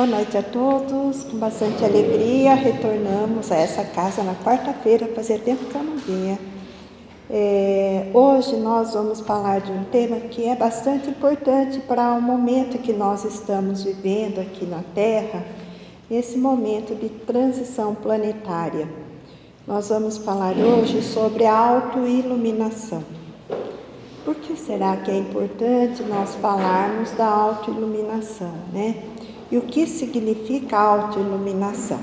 Boa noite a todos, com bastante alegria retornamos a essa casa na quarta-feira, fazia tempo que eu não vinha. Hoje nós vamos falar de um tema que é bastante importante para o momento que nós estamos vivendo aqui na Terra, esse momento de transição planetária. Nós vamos falar hoje sobre a autoiluminação. Por que será que é importante nós falarmos da autoiluminação, né? E o que significa autoiluminação?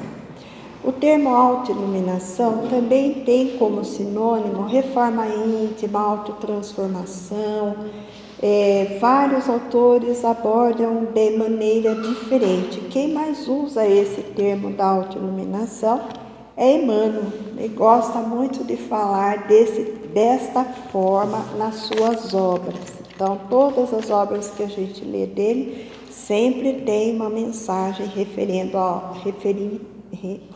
O termo autoiluminação também tem como sinônimo reforma íntima, autotransformação. Vários autores abordam de maneira diferente. Quem mais usa esse termo da autoiluminação é Emmanuel. Ele gosta muito de falar desta forma nas suas obras. Então, todas as obras que a gente lê dele sempre tem uma mensagem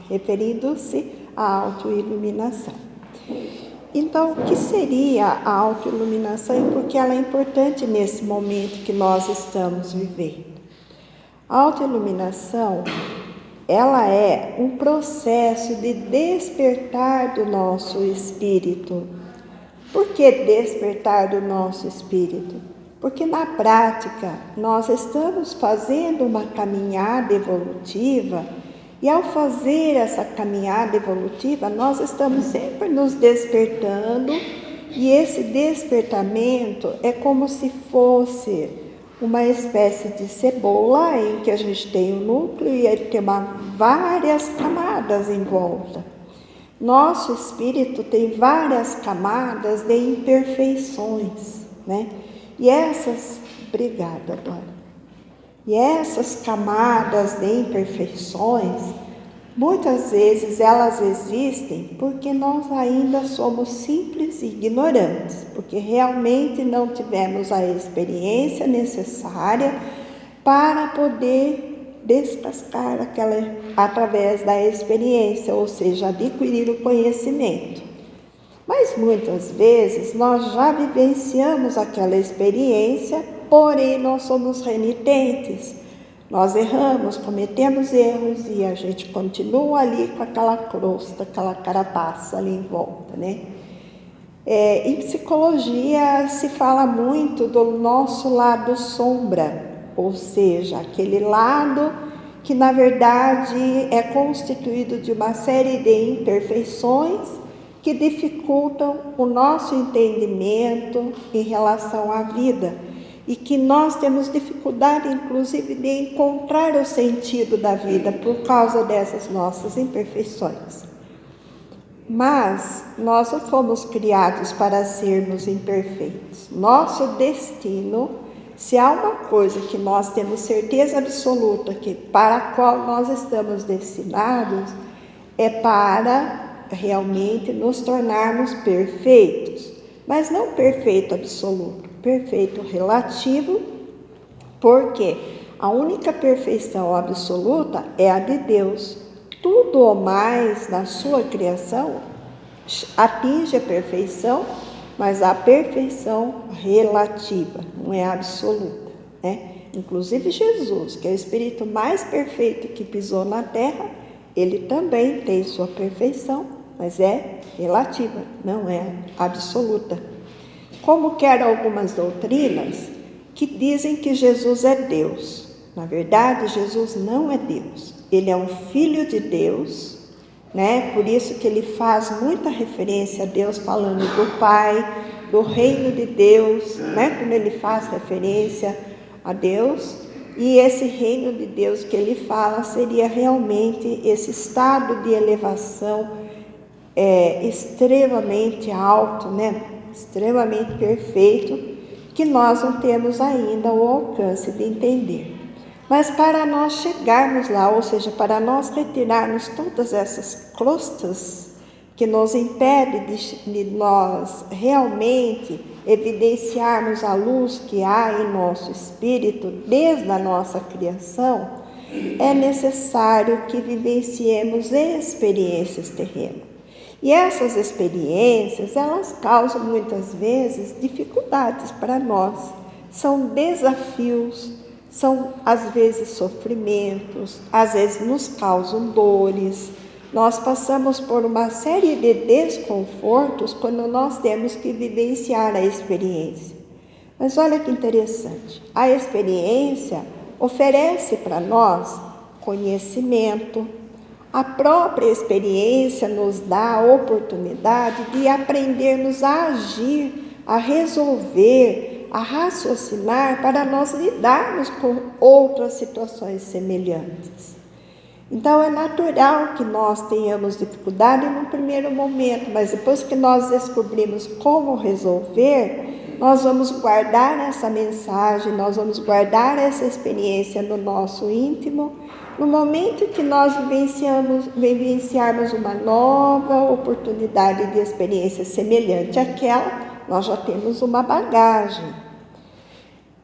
referindo-se à autoiluminação. Então, o que seria a autoiluminação e por que ela é importante nesse momento que nós estamos vivendo? A autoiluminação, ela é um processo de despertar do nosso espírito. Por que despertar do nosso espírito? Porque na prática nós estamos fazendo uma caminhada evolutiva e ao fazer essa caminhada evolutiva nós estamos sempre nos despertando e esse despertamento é como se fosse uma espécie de cebola em que a gente tem o núcleo e ele tem várias camadas em volta. Nosso espírito tem várias camadas de imperfeições, né? E essas camadas de imperfeições, muitas vezes elas existem porque nós ainda somos simples e ignorantes, porque realmente não tivemos a experiência necessária para poder descascar através da experiência, ou seja, adquirir o conhecimento. Mas muitas vezes nós já vivenciamos aquela experiência, porém nós somos renitentes. Nós erramos, cometemos erros e a gente continua ali com aquela crosta, aquela carapaça ali em volta, né? Em psicologia se fala muito do nosso lado sombra, ou seja, aquele lado que na verdade é constituído de uma série de imperfeições que dificultam o nosso entendimento em relação à vida e que nós temos dificuldade, inclusive, de encontrar o sentido da vida por causa dessas nossas imperfeições. Mas nós não fomos criados para sermos imperfeitos. Nosso destino, se há uma coisa que nós temos certeza absoluta que para a qual nós estamos destinados, é para realmente nos tornarmos perfeitos, mas não perfeito absoluto, perfeito relativo, porque a única perfeição absoluta é a de Deus. Tudo o mais na sua criação atinge a perfeição, mas a perfeição relativa, não é absoluta, né? Inclusive Jesus, que é o espírito mais perfeito que pisou na terra, ele também tem sua perfeição, mas é relativa, não é absoluta. Como quer algumas doutrinas que dizem que Jesus é Deus. Na verdade, Jesus não é Deus. Ele é um filho de Deus, né? Por isso que ele faz muita referência a Deus, falando do Pai, do reino de Deus, né? Quando ele faz referência a Deus. E esse reino de Deus que ele fala seria realmente esse estado de elevação extremamente alto, né? Extremamente perfeito, que nós não temos ainda o alcance de entender. Mas para nós chegarmos lá, ou seja, para nós retirarmos todas essas crostas que nos impedem de nós realmente evidenciarmos a luz que há em nosso espírito desde a nossa criação, é necessário que vivenciemos experiências terrenas. E essas experiências, elas causam muitas vezes dificuldades para nós. São desafios, são às vezes sofrimentos, às vezes nos causam dores. Nós passamos por uma série de desconfortos quando nós temos que vivenciar a experiência. Mas olha que interessante, a experiência oferece para nós conhecimento. A própria experiência nos dá a oportunidade de aprendermos a agir, a resolver, a raciocinar para nós lidarmos com outras situações semelhantes. Então é natural que nós tenhamos dificuldade no primeiro momento, mas depois que nós descobrimos como resolver, nós vamos guardar essa mensagem, nós vamos guardar essa experiência no nosso íntimo. No momento que nós vivenciarmos uma nova oportunidade de experiência semelhante àquela, nós já temos uma bagagem.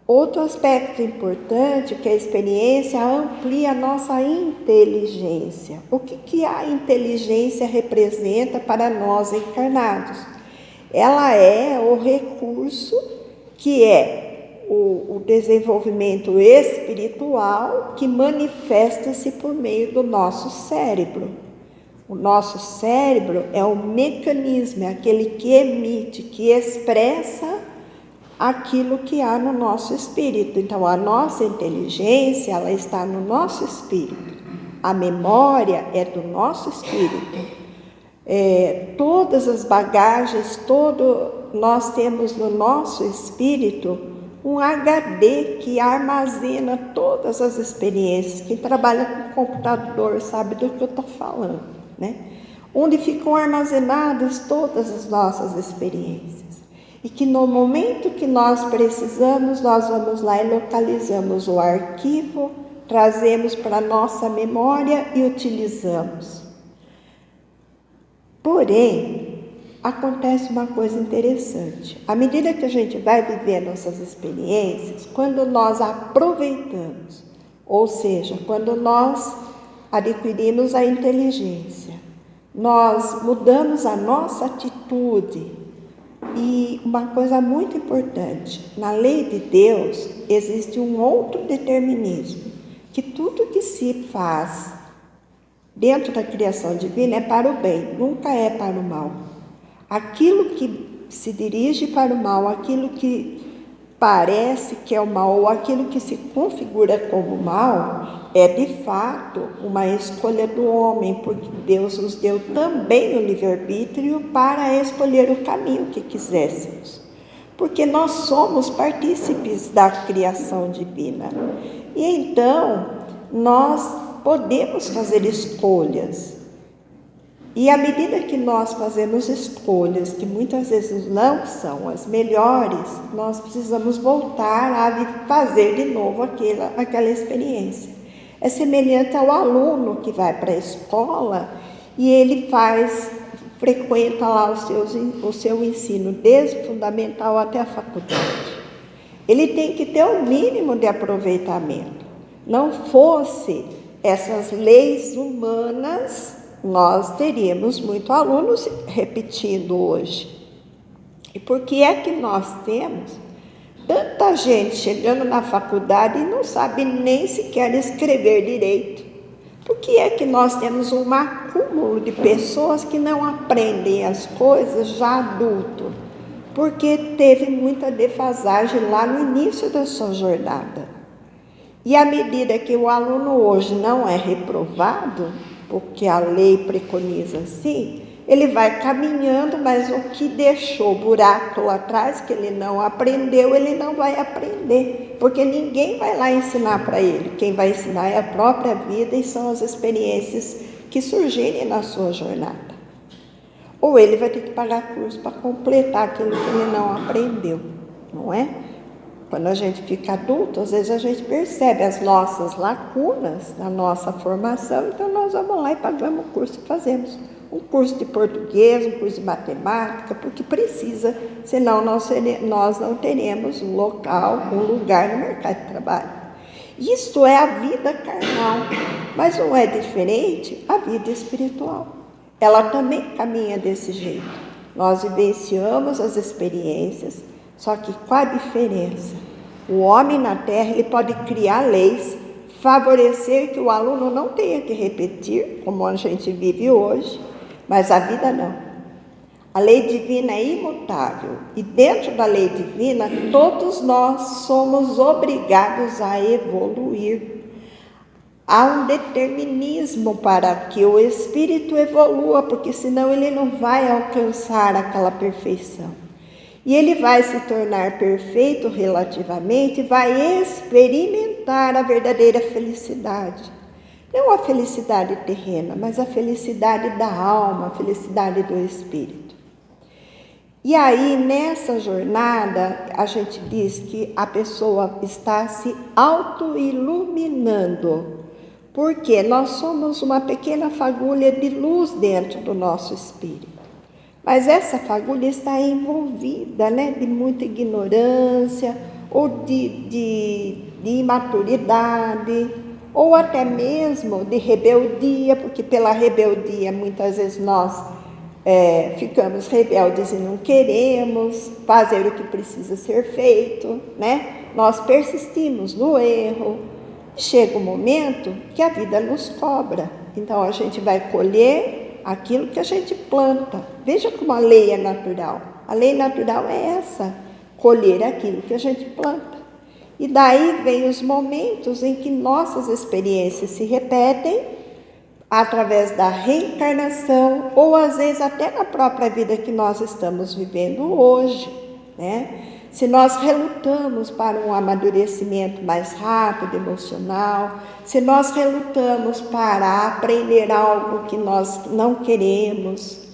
Outro aspecto importante é que a experiência amplia a nossa inteligência. O que a inteligência representa para nós encarnados? Ela é o recurso que é o desenvolvimento espiritual que manifesta-se por meio do nosso cérebro. O nosso cérebro é o mecanismo, é aquele que emite, que expressa aquilo que há no nosso espírito. Então, a nossa inteligência, ela está no nosso espírito. A memória é do nosso espírito. Todas as bagagens, nós temos no nosso espírito um HD que armazena todas as experiências. Quem trabalha com computador sabe do que eu estou falando, né? Onde ficam armazenadas todas as nossas experiências. E que no momento que nós precisamos, nós vamos lá e localizamos o arquivo, trazemos para a nossa memória e utilizamos. Porém, acontece uma coisa interessante. À medida que a gente vai viver nossas experiências, quando nós aproveitamos, ou seja, quando nós adquirimos a inteligência, nós mudamos a nossa atitude. E uma coisa muito importante, na lei de Deus existe um outro determinismo, que tudo que se faz dentro da criação divina é para o bem, nunca é para o mal. Aquilo que se dirige para o mal, aquilo que parece que é o mal, ou aquilo que se configura como mal, é de fato uma escolha do homem, porque Deus nos deu também o livre-arbítrio para escolher o caminho que quiséssemos. Porque nós somos partícipes da criação divina. E então, nós podemos fazer escolhas. E à medida que nós fazemos escolhas que muitas vezes não são as melhores, nós precisamos voltar a fazer de novo aquela experiência. É semelhante ao aluno que vai para a escola e ele frequenta lá o seu ensino, desde o fundamental até a faculdade. Ele tem que ter o mínimo de aproveitamento. Não fosse essas leis humanas, nós teríamos muitos alunos repetindo hoje. E por que é que nós temos tanta gente chegando na faculdade e não sabe nem sequer escrever direito? Por que é que nós temos um acúmulo de pessoas que não aprendem as coisas já adulto? Porque teve muita defasagem lá no início da sua jornada. E à medida que o aluno hoje não é reprovado, porque a lei preconiza assim, ele vai caminhando, mas o que deixou buraco lá atrás, que ele não aprendeu, ele não vai aprender, porque ninguém vai lá ensinar para ele. Quem vai ensinar é a própria vida e são as experiências que surgirem na sua jornada. Ou ele vai ter que pagar curso para completar aquilo que ele não aprendeu, não é? Quando a gente fica adulto, às vezes a gente percebe as nossas lacunas na nossa formação, então nós vamos lá e pagamos o curso e fazemos um curso de português, um curso de matemática, porque precisa, senão nós não teremos um local, um lugar no mercado de trabalho. Isto é a vida carnal, mas não é diferente a vida espiritual. Ela também caminha desse jeito. Nós vivenciamos as experiências, só que com a diferença O homem na Terra, ele pode criar leis, favorecer que o aluno não tenha que repetir, como a gente vive hoje, mas a vida não. A lei divina é imutável e dentro da lei divina todos nós somos obrigados a evoluir. Há um determinismo para que o espírito evolua, porque senão ele não vai alcançar aquela perfeição. E ele vai se tornar perfeito relativamente, vai experimentar a verdadeira felicidade. Não a felicidade terrena, mas a felicidade da alma, a felicidade do espírito. E aí, nessa jornada, a gente diz que a pessoa está se auto-iluminando, porque nós somos uma pequena fagulha de luz dentro do nosso espírito. Mas essa fagulha está envolvida, de muita ignorância, ou de imaturidade, ou até mesmo de rebeldia, porque pela rebeldia muitas vezes nós ficamos rebeldes e não queremos fazer o que precisa ser feito, Nós persistimos no erro. Chega um momento que a vida nos cobra, então a gente vai colher aquilo que a gente planta. Veja como a lei é natural. A lei natural é essa, colher aquilo que a gente planta. E daí vem os momentos em que nossas experiências se repetem através da reencarnação ou às vezes até na própria vida que nós estamos vivendo hoje, Se nós relutamos para um amadurecimento mais rápido, emocional, se nós relutamos para aprender algo que nós não queremos,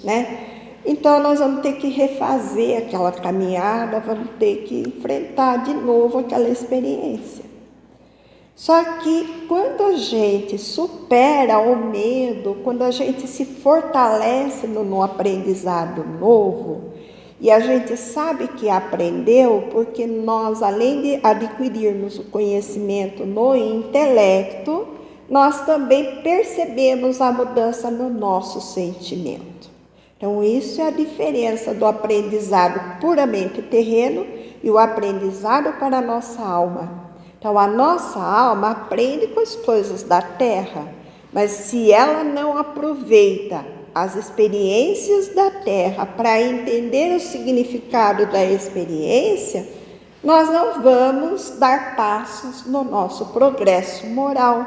Então nós vamos ter que refazer aquela caminhada, vamos ter que enfrentar de novo aquela experiência. Só que quando a gente supera o medo, quando a gente se fortalece no aprendizado novo, e a gente sabe que aprendeu porque nós, além de adquirirmos o conhecimento no intelecto, nós também percebemos a mudança no nosso sentimento. Então, isso é a diferença do aprendizado puramente terreno e o aprendizado para a nossa alma. Então, a nossa alma aprende com as coisas da terra, mas se ela não aproveita as experiências da terra para entender o significado da experiência, nós não vamos dar passos no nosso progresso moral.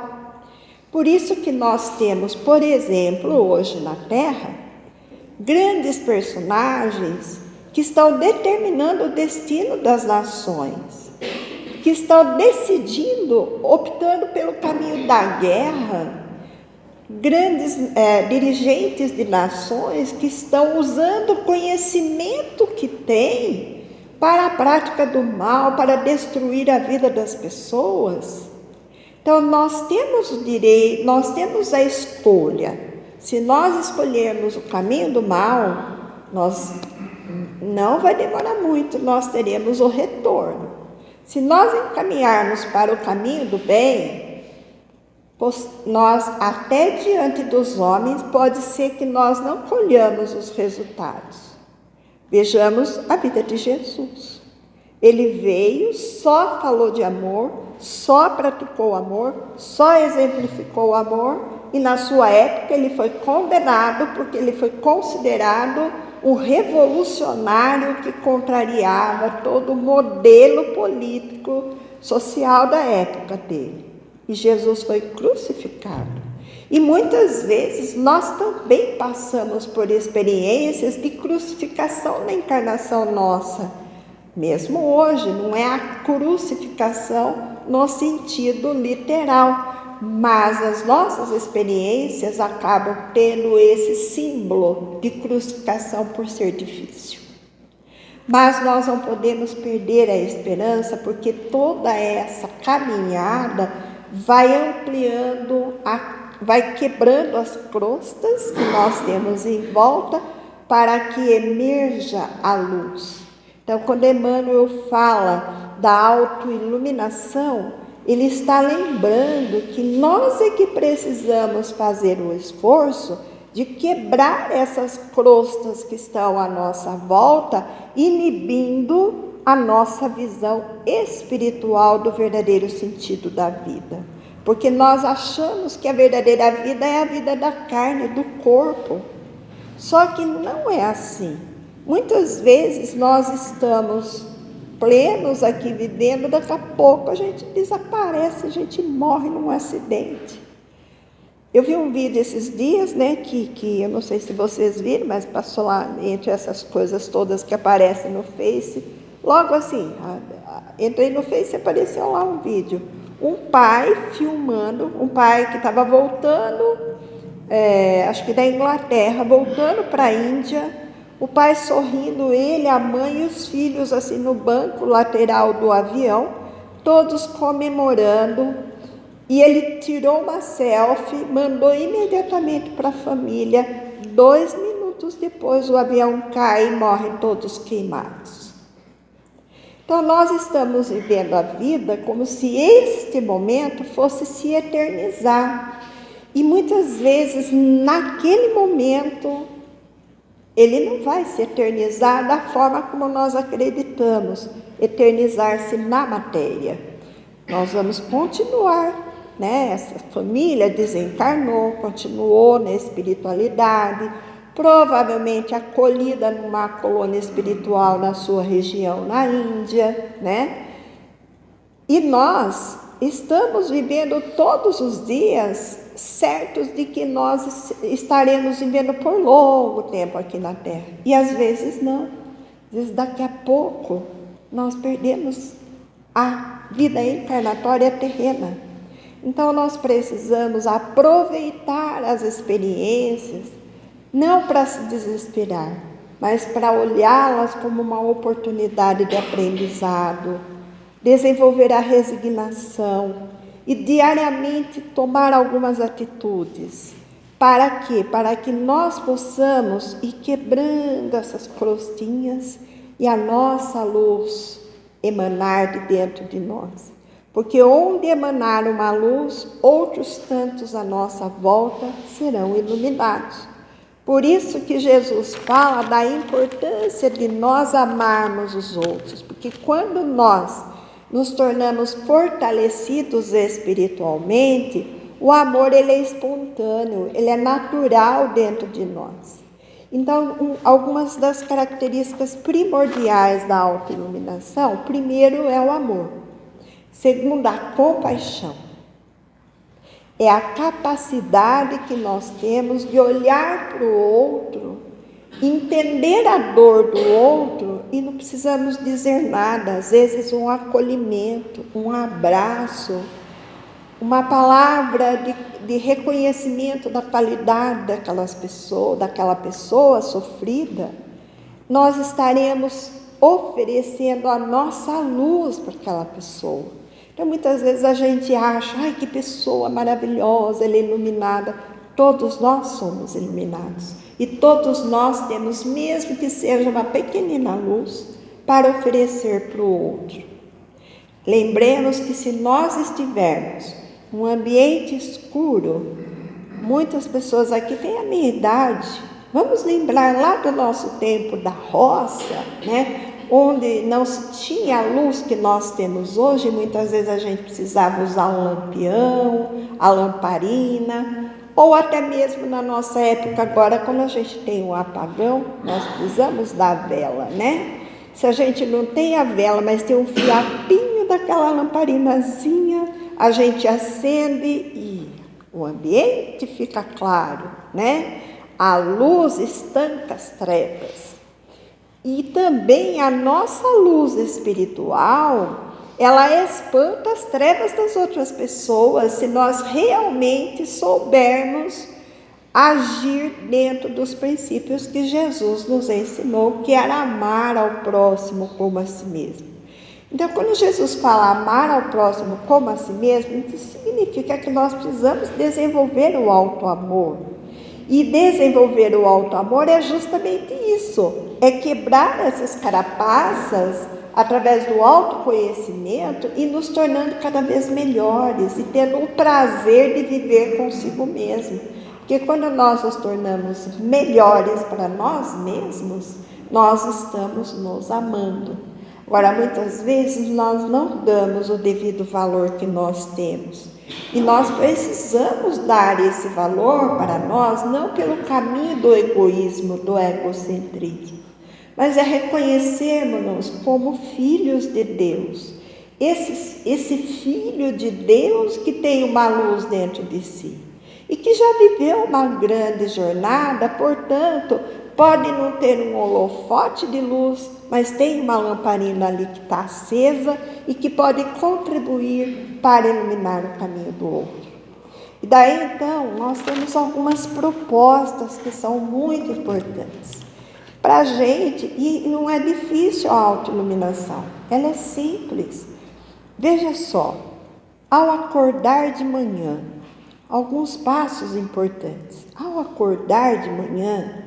Por isso que nós temos, por exemplo, hoje na Terra, grandes personagens que estão determinando o destino das nações, que estão decidindo, optando pelo caminho da guerra, grandes dirigentes de nações que estão usando o conhecimento que têm para a prática do mal, para destruir a vida das pessoas. Então, nós temos o direito, nós temos a escolha. Se nós escolhermos o caminho do mal, não vai demorar muito, nós teremos o retorno. Se nós encaminharmos para o caminho do bem, nós, até diante dos homens, pode ser que nós não colhamos os resultados. Vejamos a vida de Jesus. Ele veio, só falou de amor, só praticou o amor, só exemplificou o amor, e na sua época ele foi condenado porque ele foi considerado um revolucionário que contrariava todo o modelo político, social da época dele. E Jesus foi crucificado. E muitas vezes nós também passamos por experiências de crucificação na encarnação nossa. Mesmo hoje, não é a crucificação no sentido literal, mas as nossas experiências acabam tendo esse símbolo de crucificação por ser difícil. Mas nós não podemos perder a esperança, porque toda essa caminhada vai ampliando, vai quebrando as crostas que nós temos em volta para que emerja a luz. Então, quando Emmanuel fala da autoiluminação, ele está lembrando que nós é que precisamos fazer o esforço de quebrar essas crostas que estão à nossa volta, inibindo a nossa visão espiritual do verdadeiro sentido da vida. Porque nós achamos que a verdadeira vida é a vida da carne, do corpo. Só que não é assim. Muitas vezes nós estamos plenos aqui vivendo, daqui a pouco a gente desaparece, a gente morre num acidente. Eu vi um vídeo esses dias, né, que eu não sei se vocês viram, mas passou lá entre essas coisas todas que aparecem no Face. Logo assim, entrei no Face e apareceu lá um vídeo. Um pai filmando, um pai que estava voltando, acho que da Inglaterra, voltando para a Índia. O pai sorrindo, ele, a mãe e os filhos assim no banco lateral do avião, todos comemorando. E ele tirou uma selfie, mandou imediatamente para a família. 2 minutos depois o avião cai e morrem todos queimados. Então nós estamos vivendo a vida como se este momento fosse se eternizar. E muitas vezes naquele momento ele não vai se eternizar da forma como nós acreditamos, eternizar-se na matéria. Nós vamos continuar, né? Essa família desencarnou, continuou na espiritualidade, provavelmente acolhida numa colônia espiritual na sua região, na Índia, né? E nós estamos vivendo todos os dias certos de que nós estaremos vivendo por longo tempo aqui na Terra. E às vezes não. Às vezes daqui a pouco nós perdemos a vida encarnatória terrena. Então nós precisamos aproveitar as experiências, não para se desesperar, mas para olhá-las como uma oportunidade de aprendizado, desenvolver a resignação e diariamente tomar algumas atitudes. Para quê? Para que nós possamos ir quebrando essas crostinhas e a nossa luz emanar de dentro de nós. Porque onde emanar uma luz, outros tantos à nossa volta serão iluminados. Por isso que Jesus fala da importância de nós amarmos os outros, porque quando nós nos tornamos fortalecidos espiritualmente, o amor ele é espontâneo, ele é natural dentro de nós. Então, algumas das características primordiais da autoiluminação, primeiro é o amor. Segundo, a compaixão. É a capacidade que nós temos de olhar para o outro, entender a dor do outro e não precisamos dizer nada. Às vezes um acolhimento, um abraço, uma palavra de reconhecimento da qualidade daquela pessoa sofrida, nós estaremos oferecendo a nossa luz para aquela pessoa. Então, muitas vezes a gente acha, ai, que pessoa maravilhosa, ela é iluminada. Todos nós somos iluminados. E todos nós temos, mesmo que seja uma pequenina luz, para oferecer para o outro. Lembremos que se nós estivermos num ambiente escuro, muitas pessoas aqui têm a minha idade. Vamos lembrar lá do nosso tempo da roça, né? Onde não se tinha a luz que nós temos hoje, muitas vezes a gente precisava usar um lampião, a lamparina, ou até mesmo na nossa época agora, quando a gente tem um apagão, nós precisamos da vela, né? Se a gente não tem a vela, mas tem um fiapinho daquela lamparinazinha, a gente acende e o ambiente fica claro, né? A luz estanca as trevas. E também a nossa luz espiritual, ela espanta as trevas das outras pessoas, se nós realmente soubermos agir dentro dos princípios que Jesus nos ensinou, que era amar ao próximo como a si mesmo. Então, quando Jesus fala amar ao próximo como a si mesmo, isso significa que nós precisamos desenvolver o auto-amor. E desenvolver o auto-amor é justamente isso, é quebrar essas carapaças através do autoconhecimento e nos tornando cada vez melhores e tendo o prazer de viver consigo mesmo. Porque quando nós nos tornamos melhores para nós mesmos, nós estamos nos amando. Agora, muitas vezes nós não damos o devido valor que nós temos. E nós precisamos dar esse valor para nós, não pelo caminho do egoísmo, do egocentrismo, mas é reconhecermos-nos como filhos de Deus. Esse filho de Deus que tem uma luz dentro de si e que já viveu uma grande jornada, portanto, pode não ter um holofote de luz, mas tem uma lamparina ali que está acesa e que pode contribuir para iluminar o caminho do outro. E daí, então, nós temos algumas propostas que são muito importantes para a gente, e não é difícil a autoiluminação, ela é simples. Veja só, ao acordar de manhã, alguns passos importantes. Ao acordar de manhã,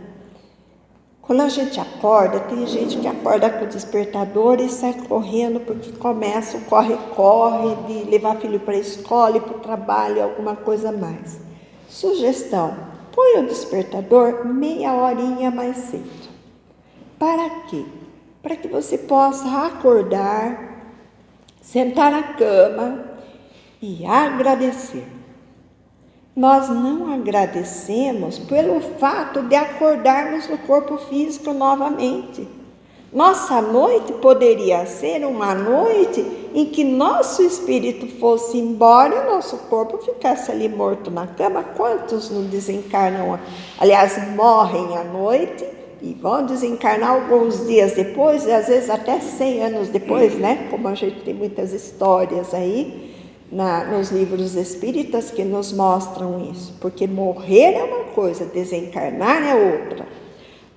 quando a gente acorda, tem gente que acorda com o despertador e sai correndo porque começa o corre-corre de levar filho para a escola e para o trabalho, alguma coisa mais. Sugestão, põe o despertador meia horinha mais cedo. Para quê? Para que você possa acordar, sentar na cama e agradecer. Nós não agradecemos pelo fato de acordarmos no corpo físico novamente. Nossa noite poderia ser uma noite em que nosso espírito fosse embora e o nosso corpo ficasse ali morto na cama. Quantos não desencarnam? Aliás, morrem à noite e vão desencarnar alguns dias depois, e às vezes até 100 anos depois, né? Como a gente tem muitas histórias aí nos livros espíritas que nos mostram isso. Porque morrer é uma coisa, desencarnar é outra.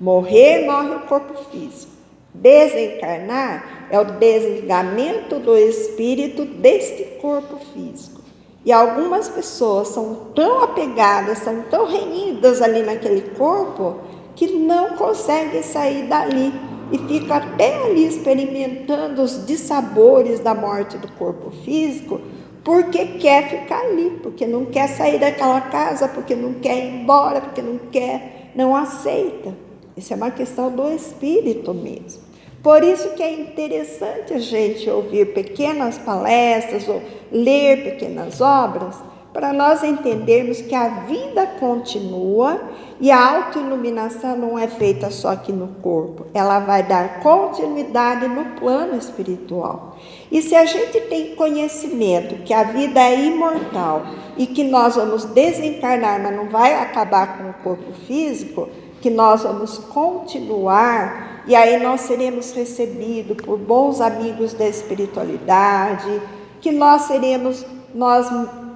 Morrer, morre o corpo físico. Desencarnar é o desligamento do espírito deste corpo físico. E algumas pessoas são tão apegadas, são tão renidas ali naquele corpo, que não conseguem sair dali e ficam até ali experimentando os dissabores da morte do corpo físico, porque quer ficar ali, porque não quer sair daquela casa, porque não quer ir embora, porque não aceita. Isso é uma questão do espírito mesmo. Por isso que é interessante a gente ouvir pequenas palestras ou ler pequenas obras, para nós entendermos que a vida continua e a autoiluminação não é feita só aqui no corpo, ela vai dar continuidade no plano espiritual. E se a gente tem conhecimento que a vida é imortal e que nós vamos desencarnar, mas não vai acabar com o corpo físico, que nós vamos continuar, e aí nós seremos recebidos por bons amigos da espiritualidade, que nós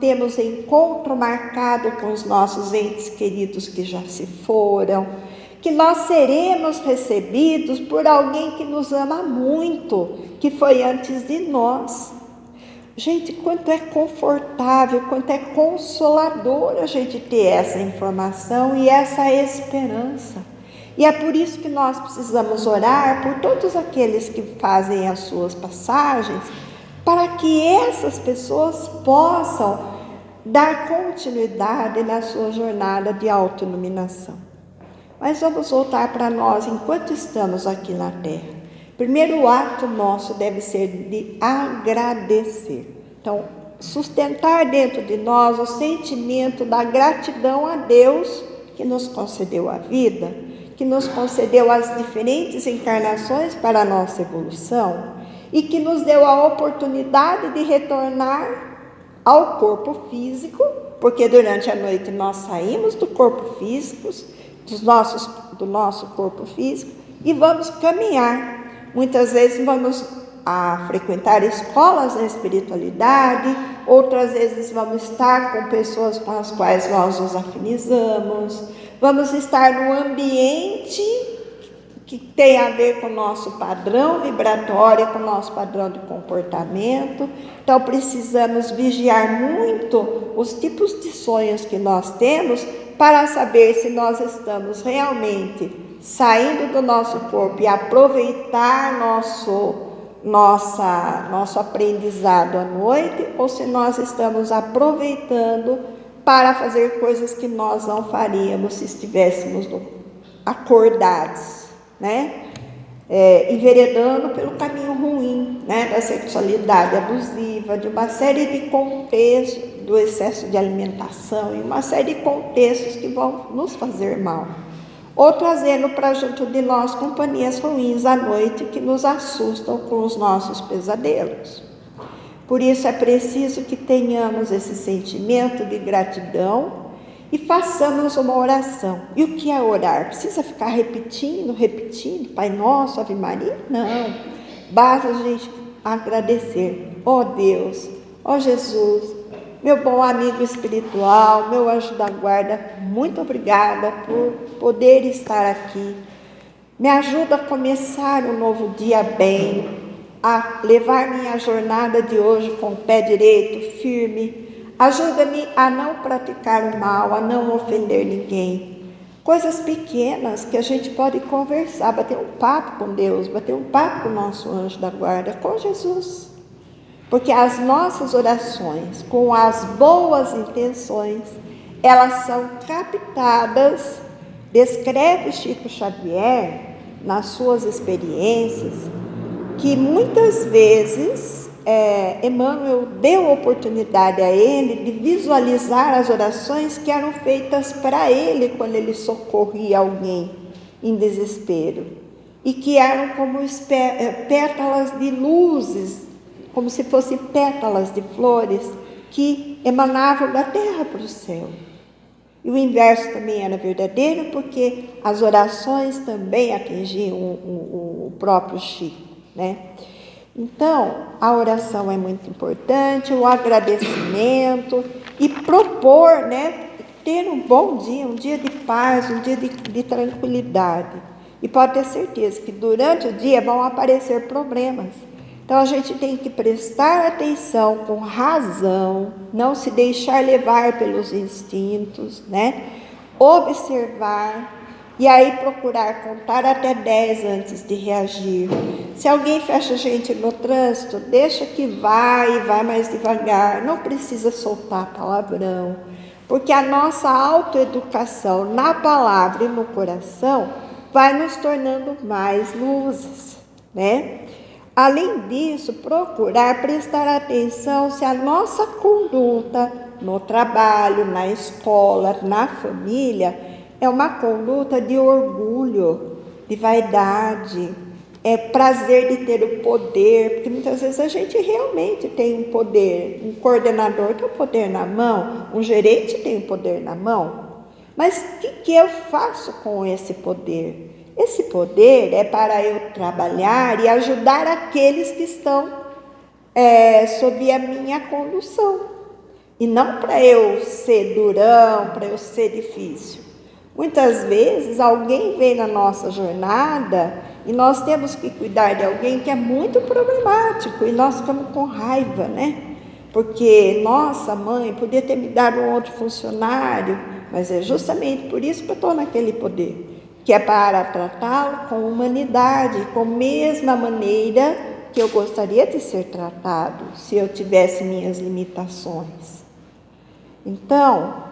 temos encontro marcado com os nossos entes queridos que já se foram, que nós seremos recebidos por alguém que nos ama muito, que foi antes de nós. Gente, quanto é confortável, quanto é consolador a gente ter essa informação e essa esperança. E é por isso que nós precisamos orar por todos aqueles que fazem as suas passagens, para que essas pessoas possam dar continuidade na sua jornada de autoiluminação. Mas vamos voltar para nós enquanto estamos aqui na Terra. Primeiro ato nosso deve ser de agradecer. Então, sustentar dentro de nós o sentimento da gratidão a Deus que nos concedeu a vida, que nos concedeu as diferentes encarnações para a nossa evolução, e que nos deu a oportunidade de retornar ao corpo físico, porque durante a noite nós saímos do corpo físico, do nosso corpo físico, e vamos caminhar. Muitas vezes vamos frequentar escolas na espiritualidade, outras vezes vamos estar com pessoas com as quais nós nos afinizamos, vamos estar num ambiente que tem a ver com o nosso padrão vibratório, com o nosso padrão de comportamento. Então, precisamos vigiar muito os tipos de sonhos que nós temos para saber se nós estamos realmente saindo do nosso corpo e aproveitar nosso aprendizado à noite, ou se nós estamos aproveitando para fazer coisas que nós não faríamos se estivéssemos acordados, né? enveredando pelo caminho ruim, né, da sexualidade abusiva, de uma série de contextos, do excesso de alimentação e uma série de contextos que vão nos fazer mal. Ou trazendo para junto de nós companhias ruins à noite que nos assustam com os nossos pesadelos. Por isso é preciso que tenhamos esse sentimento de gratidão e façamos uma oração. E o que é orar? Precisa ficar repetindo, Pai Nosso, Ave Maria? Não. Basta a gente agradecer. Ó Deus, ó Jesus, meu bom amigo espiritual, meu anjo da guarda, muito obrigada por poder estar aqui. Me ajuda a começar um novo dia bem, a levar minha jornada de hoje com o pé direito, firme. Ajuda-me a não praticar o mal, a não ofender ninguém. Coisas pequenas que a gente pode conversar, bater um papo com Deus, bater um papo com o nosso anjo da guarda, com Jesus. Porque as nossas orações, com as boas intenções, elas são captadas. Descreve Chico Xavier, nas suas experiências, que muitas vezes Emmanuel deu oportunidade a ele de visualizar as orações que eram feitas para ele quando ele socorria alguém em desespero, e que eram como pétalas de luzes, como se fossem pétalas de flores que emanavam da terra para o céu. E o inverso também era verdadeiro, porque as orações também atingiam o próprio Chico, né? Então, a oração é muito importante, o agradecimento e propor, né, ter um bom dia, um dia de paz, um dia de tranquilidade. E pode ter certeza que durante o dia vão aparecer problemas. Então, a gente tem que prestar atenção com razão, não se deixar levar pelos instintos, né? Observar e aí procurar contar até 10 antes de reagir. Se alguém fecha a gente no trânsito, deixa que vai mais devagar, não precisa soltar palavrão, porque a nossa autoeducação na palavra e no coração vai nos tornando mais luzes, né? Além disso, procurar prestar atenção se a nossa conduta no trabalho, na escola, na família, é uma conduta de orgulho, de vaidade, prazer de ter o poder, porque muitas vezes a gente realmente tem um poder, um coordenador tem o poder na mão, um gerente tem o poder na mão, mas o que eu faço com esse poder? Esse poder é para eu trabalhar e ajudar aqueles que estão sob a minha condução, e não para eu ser durão, para eu ser difícil. Muitas vezes alguém vem na nossa jornada e nós temos que cuidar de alguém que é muito problemático e nós ficamos com raiva, né? Porque, nossa mãe, podia ter me dado um outro funcionário, mas é justamente por isso que eu estou naquele poder, que é para tratá-lo com humanidade, com a mesma maneira que eu gostaria de ser tratado se eu tivesse minhas limitações. Então,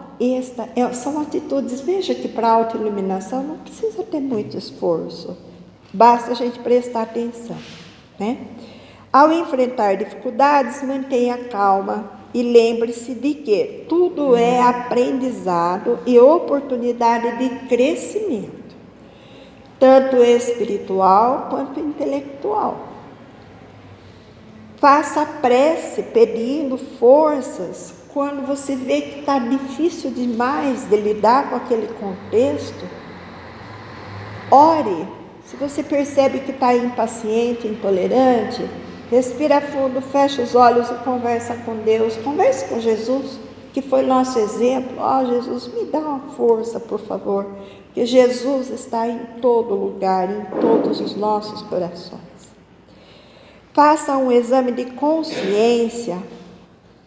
são atitudes, veja que para a autoiluminação não precisa ter muito esforço, basta a gente prestar atenção, né? Ao enfrentar dificuldades, mantenha calma e lembre-se de que tudo é aprendizado e oportunidade de crescimento, tanto espiritual quanto intelectual. Faça prece pedindo forças quando você vê que está difícil demais de lidar com aquele contexto. Ore. Se você percebe que está impaciente, intolerante, respira fundo, fecha os olhos e conversa com Deus. Converse com Jesus, que foi nosso exemplo. Jesus, me dá uma força, por favor, porque Jesus está em todo lugar, em todos os nossos corações. Faça um exame de consciência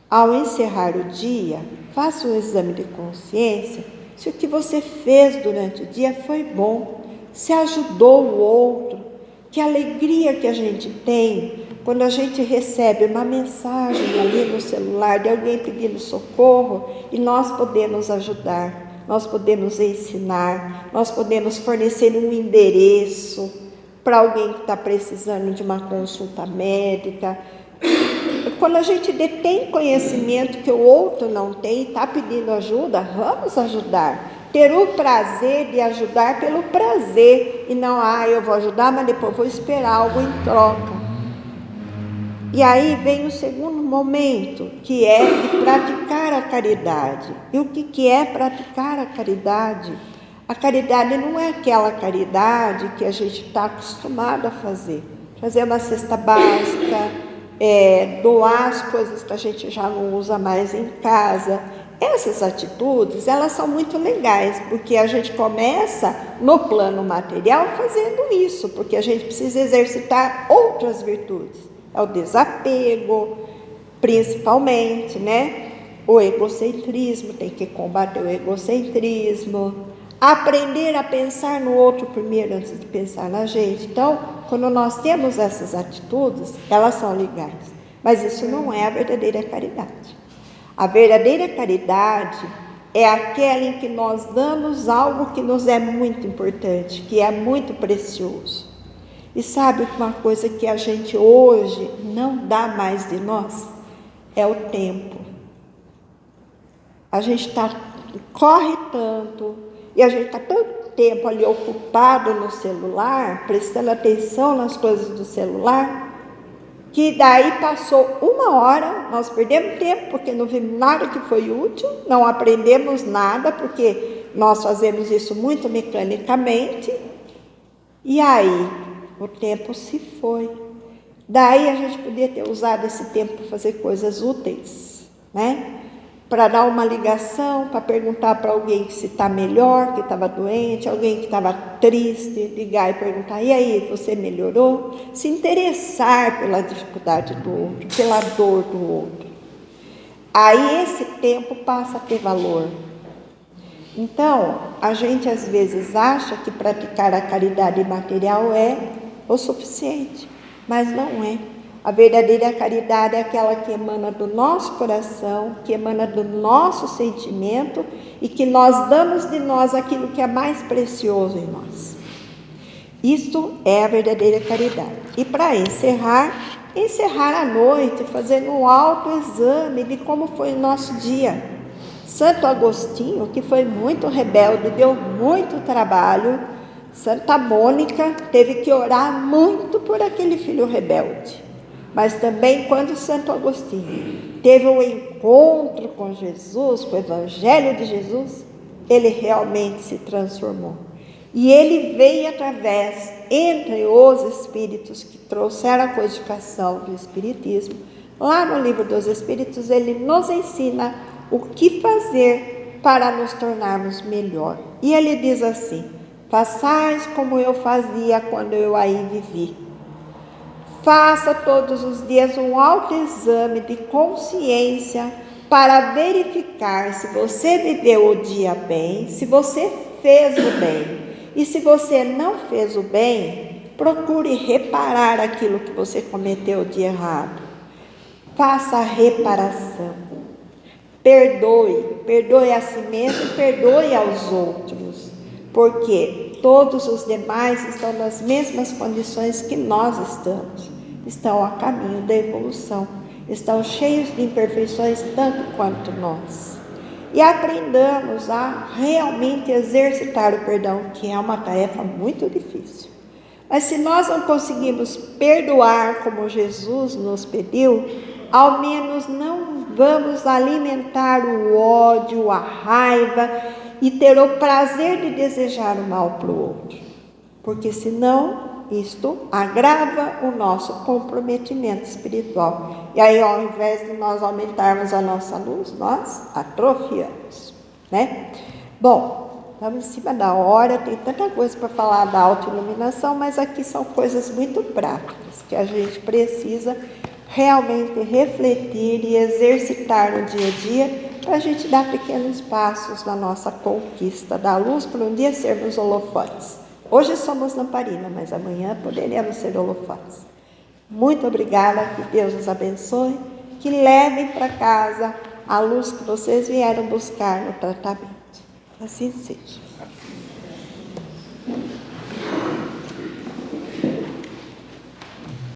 ao encerrar o dia. Faça um exame de consciência se o que você fez durante o dia foi bom, se ajudou o outro. Que alegria que a gente tem quando a gente recebe uma mensagem ali no celular de alguém pedindo socorro e nós podemos ajudar, nós podemos ensinar, nós podemos fornecer um endereço para alguém que está precisando de uma consulta médica. Quando a gente detém conhecimento que o outro não tem e está pedindo ajuda, vamos ajudar. Ter o prazer de ajudar pelo prazer e não, eu vou ajudar, mas depois vou esperar algo em troca. E aí vem o segundo momento, que é de praticar a caridade. E o que é praticar a caridade? A caridade não é aquela caridade que a gente está acostumado a fazer. Fazer uma cesta básica, doar as coisas que a gente já não usa mais em casa. Essas atitudes, elas são muito legais, porque a gente começa no plano material fazendo isso, porque a gente precisa exercitar outras virtudes. É o desapego, principalmente, né? O egocentrismo, tem que combater o egocentrismo. Aprender a pensar no outro primeiro antes de pensar na gente. Então, quando nós temos essas atitudes, elas são legais. Mas isso não é a verdadeira caridade. A verdadeira caridade é aquela em que nós damos algo que nos é muito importante, que é muito precioso. E sabe uma coisa que a gente hoje não dá mais de nós? É o tempo. A gente corre tanto e a gente está tanto tempo ali ocupado no celular, prestando atenção nas coisas do celular, que daí passou 1 hora, nós perdemos tempo porque não vimos nada que foi útil, não aprendemos nada porque nós fazemos isso muito mecanicamente, e aí o tempo se foi. Daí a gente podia ter usado esse tempo para fazer coisas úteis, né? Para dar uma ligação, para perguntar para alguém que se está melhor, que estava doente, alguém que estava triste, ligar e perguntar, e aí, você melhorou? Se interessar pela dificuldade do outro, pela dor do outro. Aí esse tempo passa a ter valor. Então, a gente às vezes acha que praticar a caridade material é o suficiente, mas não é. A verdadeira caridade é aquela que emana do nosso coração, que emana do nosso sentimento e que nós damos de nós aquilo que é mais precioso em nós. Isto é a verdadeira caridade. E para encerrar a noite fazendo um autoexame de como foi o nosso dia. Santo Agostinho, que foi muito rebelde, deu muito trabalho. Santa Mônica teve que orar muito por aquele filho rebelde. Mas também quando Santo Agostinho teve um encontro com Jesus, com o Evangelho de Jesus, ele realmente se transformou. E ele veio através, entre os espíritos que trouxeram a codificação do Espiritismo, lá no Livro dos Espíritos, ele nos ensina o que fazer para nos tornarmos melhor. E ele diz assim: façais como eu fazia quando eu aí vivi. Faça todos os dias um autoexame de consciência para verificar se você viveu o dia bem, se você fez o bem. E se você não fez o bem, procure reparar aquilo que você cometeu de errado. Faça a reparação. Perdoe a si mesmo e perdoe aos outros, porque todos os demais estão nas mesmas condições que nós estão a caminho da evolução, estão cheios de imperfeições tanto quanto nós. E aprendamos a realmente exercitar o perdão, que é uma tarefa muito difícil. Mas se nós não conseguimos perdoar como Jesus nos pediu, ao menos não vamos alimentar o ódio, a raiva e ter o prazer de desejar o mal para o outro. Porque senão isto agrava o nosso comprometimento espiritual. E aí, ao invés de nós aumentarmos a nossa luz, nós atrofiamos, né? Bom, estamos em cima da hora, tem tanta coisa para falar da autoiluminação, mas aqui são coisas muito práticas que a gente precisa realmente refletir e exercitar no dia a dia para a gente dar pequenos passos na nossa conquista da luz para um dia sermos holofotes. Hoje somos lamparina, mas amanhã poderemos ser holofotes. Muito obrigada, que Deus os abençoe, que levem para casa a luz que vocês vieram buscar no tratamento. Assim seja.